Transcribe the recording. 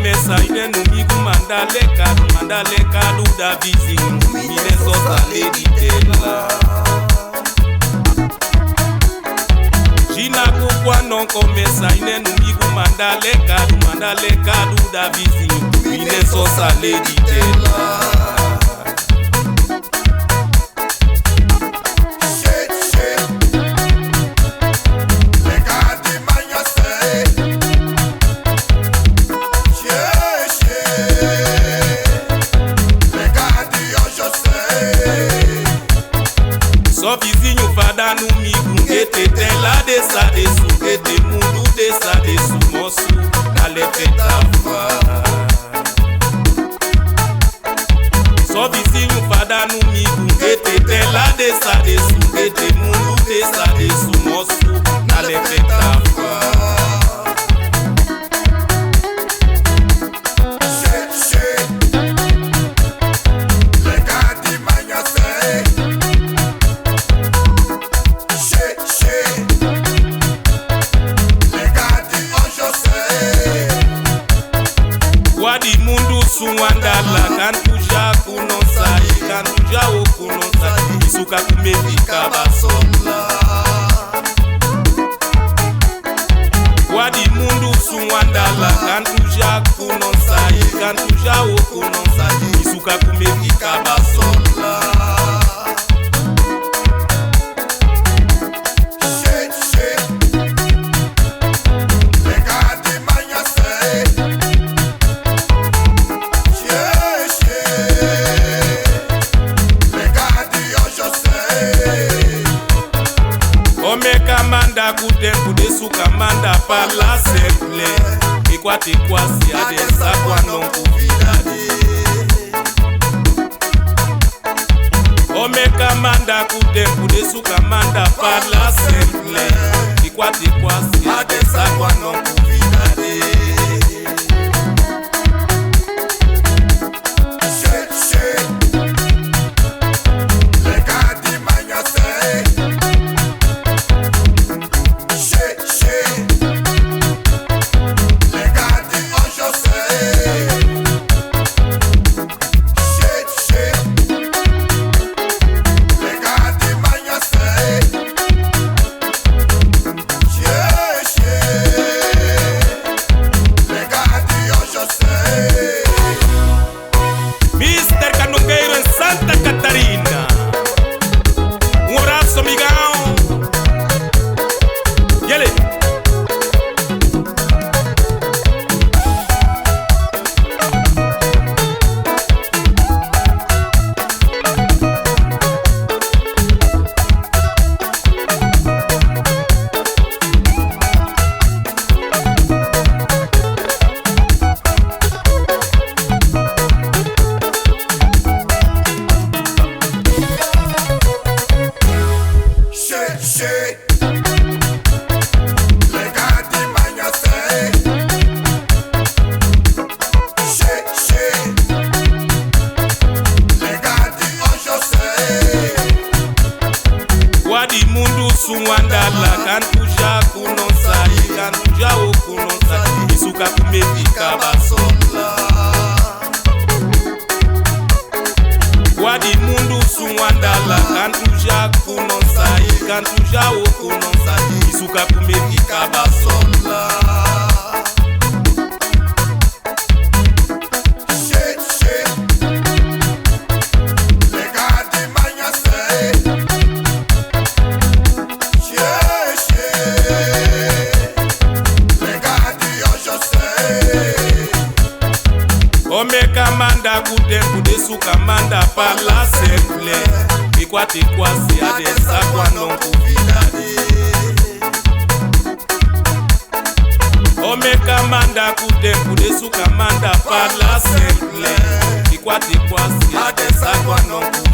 começa ine numigo mandaleka da vizinho mine sota lady tela Gina Kuá Nón começa ine numigo mandaleka da vizinho mine sota lady tela Só vizinho fada no migo, que te tela dessa desu, que te mundo dessa desu, moço, na lefetafa. Só vizinho fada no migo, que te tela dessa desu, que te mundo dessa desu, moço, na lefetafa. Wadi mundu suwandala kantu ja kunonsai kantu ja okunonsai isuka kumefika basomla Wadi mundu suwandala kantu ja kunonsai kantu ja okunonsai isuka kumefika basomla Manda kutempo de suka manda pala semple Ikwate kwasi adesa kwa non kuvidade Omeka manda kutempo de suka manda pala semple Ikwate kwasi adesa kwa non kuvidade Suwandala kantu ja kunonsai kantu ja okunonsai isuka kumefika basomla Wadi mundu suwandala kantu ja kunonsai kantu ja okunonsai isuka kumefika basomla Omeka manda kutempo de suka manda pala semple Ikwate kwasi adesa kwa non kuvidade Omeka manda kutempo de suka manda pala semple Ikwate kwasi adesa kwa non kuvidade